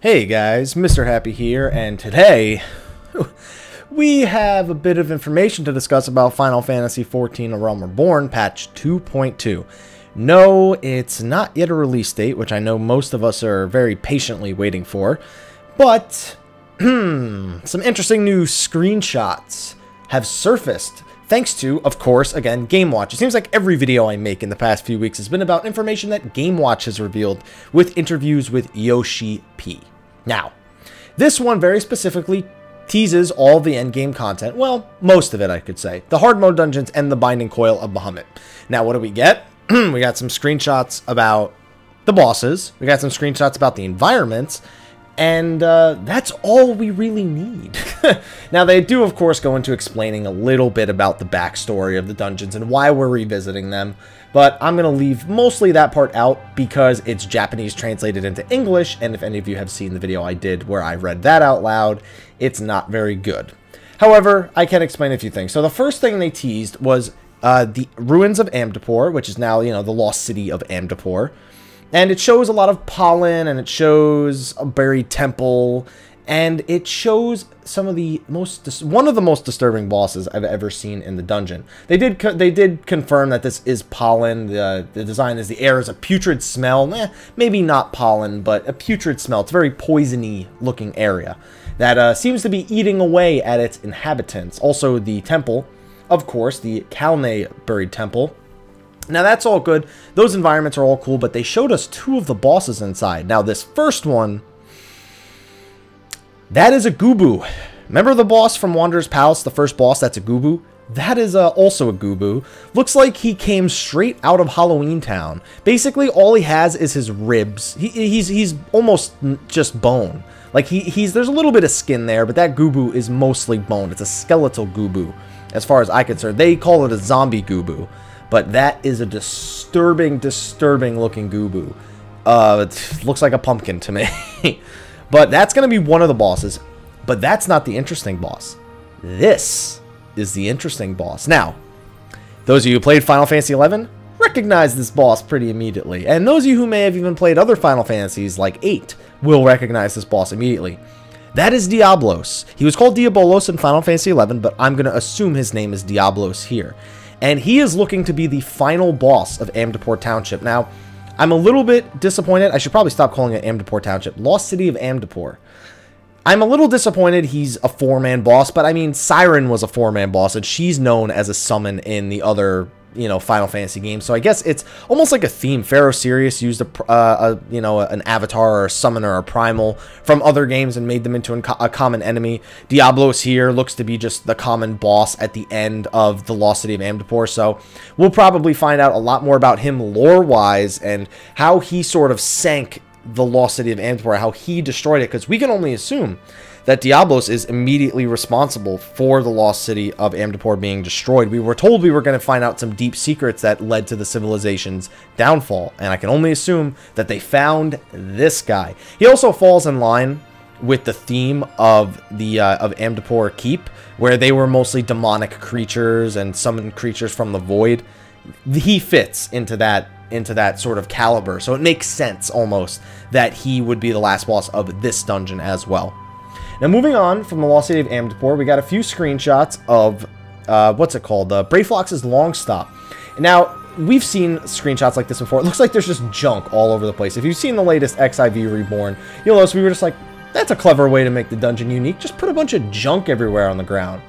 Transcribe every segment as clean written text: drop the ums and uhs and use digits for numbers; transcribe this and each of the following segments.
Hey guys, Mr. Happy here, and today we have a bit of information to discuss about Final Fantasy XIV: A Realm Reborn patch 2.2. No, it's not yet a release date, which I know most of us are very patiently waiting for, but some interesting new screenshots have surfaced. Thanks to, of course, again, Gamewatch. It seems like every video I make in the past few weeks has been about information that Gamewatch has revealed with interviews with Yoshi P. Now, this one very specifically teases all the endgame content. Well, most of it, I could say. The hard mode dungeons and the binding coil of Bahamut. Now, what do we get? We got some screenshots about the bosses. We got some screenshots about the environments. And that's all we really need. Now, they do, of course, go into explaining a little bit about the backstory of the dungeons and why we're revisiting them. But I'm going to leave mostly that part out because it's Japanese translated into English. And if any of you have seen the video I did where I read that out loud, it's not very good. However, I can explain a few things. So the first thing they teased was the ruins of Amtoo, which is now, the lost city of Amtoo. And it shows a lot of pollen, and it shows a buried temple, and it shows some of the one of the most disturbing bosses I've ever seen in the dungeon. They did confirm that this is pollen. The design is the air is a putrid smell. Maybe not pollen, but a putrid smell. It's a very poisony looking area that seems to be eating away at its inhabitants. Also, the temple, of course, the Kalne buried temple. Now, that's all good. Those environments are all cool, but they showed us two of the bosses inside. Now, this first one, that is a Gubu. Remember the boss from Wanderer's Palace, the first boss? That's a Gubu. That is also a Gubu. Looks like he came straight out of Halloween Town. Basically, all he has is his ribs. He's almost just bone. Like, there's a little bit of skin there, but that Gubu is mostly bone. It's a skeletal Gubu, as far as I'm concerned. They call it a zombie Gubu. But that is a disturbing looking Gubu. It looks like a pumpkin to me. But that's going to be one of the bosses. But that's not the interesting boss. This is the interesting boss. Now, those of you who played Final Fantasy XI recognize this boss pretty immediately. And those of you who may have even played other Final Fantasies like 8 will recognize this boss immediately. That is Diablos. He was called Diablos in Final Fantasy XI, but I'm going to assume his name is Diablos here. And he is looking to be the final boss of Amtoo Township. Now, I'm a little bit disappointed. I should probably stop calling it Amtoo Township. Lost City of Amtoo. I'm a little disappointed he's a 4-man boss, but I mean, Siren was a 4-man boss, and she's known as a summon in the other, Final Fantasy games. So I guess it's almost like a theme. Pharaoh Sirius used an avatar or a summoner or a primal from other games and made them into a common enemy. Diablos here looks to be just the common boss at the end of the Lost City of Amtoo. So we'll probably find out a lot more about him lore-wise and how he sort of sank the Lost City of Amtoo, how he destroyed it, because we can only assume that Diablos is immediately responsible for the Lost City of Amtoo being destroyed. We were told we were going to find out some deep secrets that led to the civilization's downfall, and I can only assume that they found this guy. He also falls in line with the theme of the Amtoo Keep, where they were mostly demonic creatures and summoned creatures from the void. He fits into that sort of caliber, so it makes sense almost that he would be the last boss of this dungeon as well. Now, moving on from the Lost City of Amtoo, we got a few screenshots of, what's it called? Brayflox's Long Stop. Now, we've seen screenshots like this before. It looks like there's just junk all over the place. If you've seen the latest XIV Reborn, you'll notice we were just like, that's a clever way to make the dungeon unique. Just put a bunch of junk everywhere on the ground.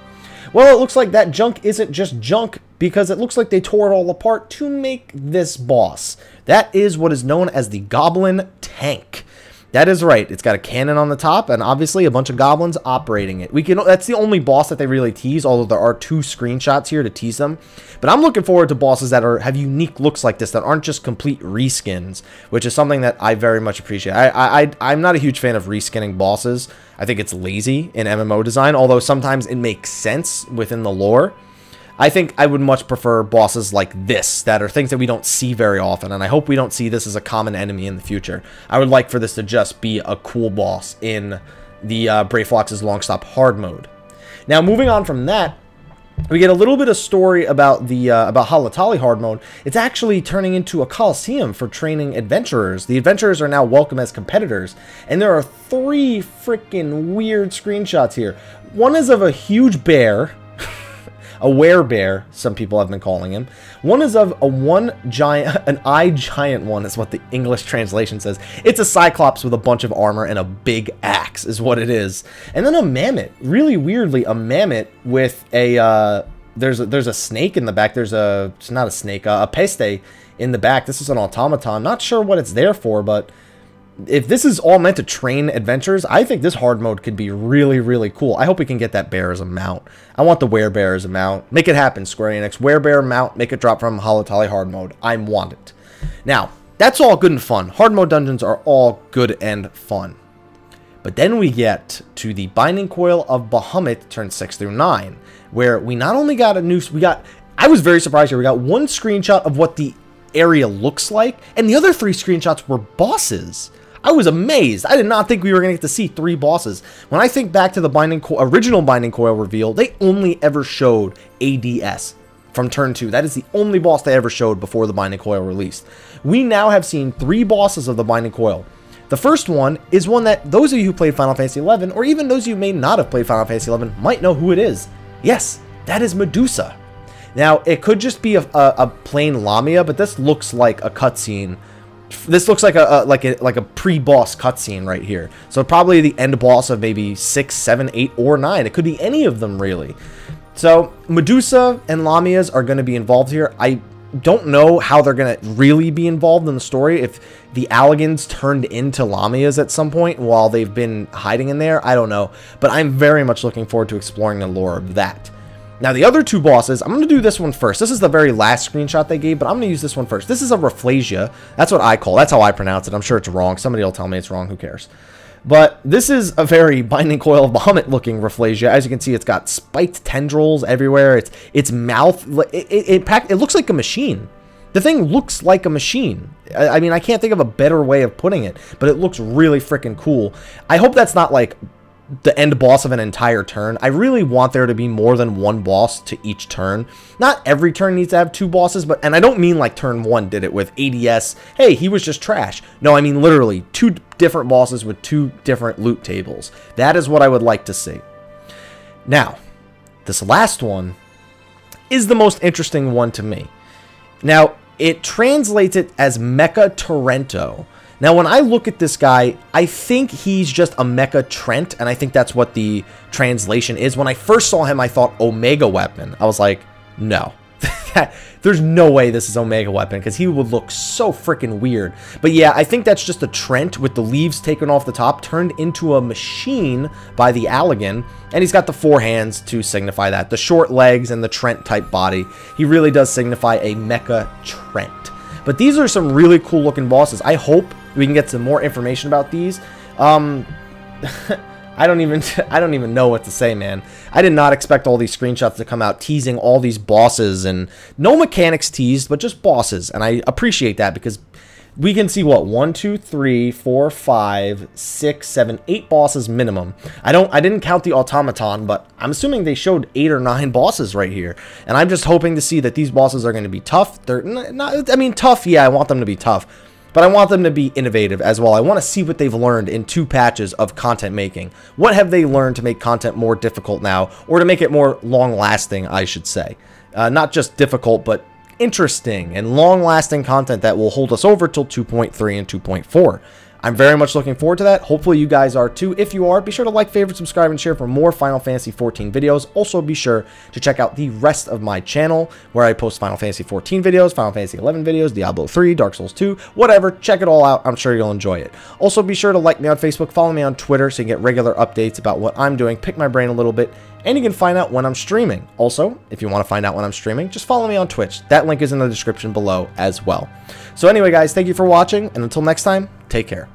Well, it looks like that junk isn't just junk, because it looks like they tore it all apart to make this boss. That is what is known as the Goblin Tank. That is right. It's got a cannon on the top, and obviously a bunch of goblins operating it. That's the only boss that they really tease, although there are 2 screenshots here to tease them. But I'm looking forward to bosses that have unique looks like this, that aren't just complete reskins, which is something that I very much appreciate. I'm not a huge fan of reskinning bosses. I think it's lazy in MMO design, although sometimes it makes sense within the lore. I think I would much prefer bosses like this, that are things that we don't see very often, and I hope we don't see this as a common enemy in the future. I would like for this to just be a cool boss in the Brayflox's Long Stop hard mode. Now, moving on from that, We get a little bit of story about the about Halatali hard mode. It's actually turning into a coliseum for training adventurers. The adventurers are now welcome as competitors, and there are 3 freaking weird screenshots here. One is of a huge bear, a werebear, some people have been calling him. One is of an eye giant one, is what the English translation says. It's a cyclops with a bunch of armor and a big axe, is what it is. And then a mammoth, really weirdly, a mammoth with a there's a snake in the back. It's not a snake, a peste in the back. This is an automaton. Not sure what it's there for, but if this is all meant to train adventurers, I think this hard mode could be really, really cool. I hope we can get that bear as a mount. I want the werebear as a mount. Make it happen, Square Enix. Werebear mount, make it drop from Halatali hard mode. I want it. Now, that's all good and fun. Hard mode dungeons are all good and fun. But then we get to the Binding Coil of Bahamut turn 6 through 9, where we not only got I was very surprised here. We got 1 screenshot of what the area looks like, and the other 3 screenshots were bosses. I was amazed. I did not think we were going to get to see 3 bosses. When I think back to the original Binding Coil reveal, they only ever showed ADS from turn 2. That is the only boss they ever showed before the Binding Coil released. We now have seen 3 bosses of the Binding Coil. The first one is one that those of you who played Final Fantasy XI, or even those of you who may not have played Final Fantasy XI, might know who it is. Yes, that is Medusa. Now, it could just be a plain Lamia, but this looks like a cutscene. This looks like a pre-boss cutscene right here. So probably the end boss of maybe 6, 7, 8, or 9. It could be any of them, really. So Medusa and Lamias are going to be involved here. I don't know how they're going to really be involved in the story. If the Alligans turned into Lamias at some point while they've been hiding in there, I don't know. But I'm very much looking forward to exploring the lore of that. Now, the other 2 bosses, I'm going to do this one first. This is the very last screenshot they gave, but I'm going to use this one first. This is a Rafflesia. That's what I call. That's how I pronounce it. I'm sure it's wrong. Somebody will tell me it's wrong. Who cares? But this is a very Binding Coil of Bahamut looking Rafflesia. As you can see, it's got spiked tendrils everywhere. Its mouth, it looks like a machine. The thing looks like a machine. I mean, I can't think of a better way of putting it, but it looks really freaking cool. I hope that's not like the end boss of an entire turn. I really want there to be more than 1 boss to each turn. Not every turn needs to have 2 bosses, but, and I don't mean like turn 1 did it with ADS, hey, he was just trash. No, I mean literally 2 different bosses with 2 different loot tables. That is what I would like to see. Now, this last one is the most interesting one to me. Now, it translates it as Mecca Trent. Now, when I look at this guy, I think he's just a Mecca Trent, and I think that's what the translation is. When I first saw him, I thought Omega Weapon. I was like, no. There's no way this is Omega Weapon, because he would look so freaking weird. But yeah, I think that's just a Trent with the leaves taken off the top, turned into a machine by the Alligan, and he's got the 4 hands to signify that. The short legs and the Trent-type body. He really does signify a Mecca Trent. But these are some really cool looking bosses. I hope we can get some more information about these. I don't even know what to say, man. I did not expect all these screenshots to come out teasing all these bosses, and no mechanics teased, but just bosses. And I appreciate that, because we can see what, 1, 2, 3, 4, 5, 6, 7, 8 bosses minimum. I didn't count the automaton, but I'm assuming they showed 8 or 9 bosses right here. And I'm just hoping to see that these bosses are going to be tough. They're not, I mean, tough, yeah, I want them to be tough, but I want them to be innovative as well. I want to see what they've learned in 2 patches of content making. What have they learned to make content more difficult now, or to make it more long-lasting, I should say. Not just difficult, but interesting and long-lasting content that will hold us over till 2.3 and 2.4. I'm very much looking forward to that. Hopefully you guys are too. If you are, be sure to like, favorite, subscribe, and share for more Final Fantasy XIV videos. Also, be sure to check out the rest of my channel, where I post Final Fantasy XIV videos, Final Fantasy XI videos, Diablo 3, Dark Souls 2, whatever. Check it all out. I'm sure you'll enjoy it. Also, be sure to like me on Facebook, follow me on Twitter so you can get regular updates about what I'm doing, pick my brain a little bit, and you can find out when I'm streaming. Also, if you want to find out when I'm streaming, just follow me on Twitch. That link is in the description below as well. So anyway, guys, thank you for watching, and until next time, take care.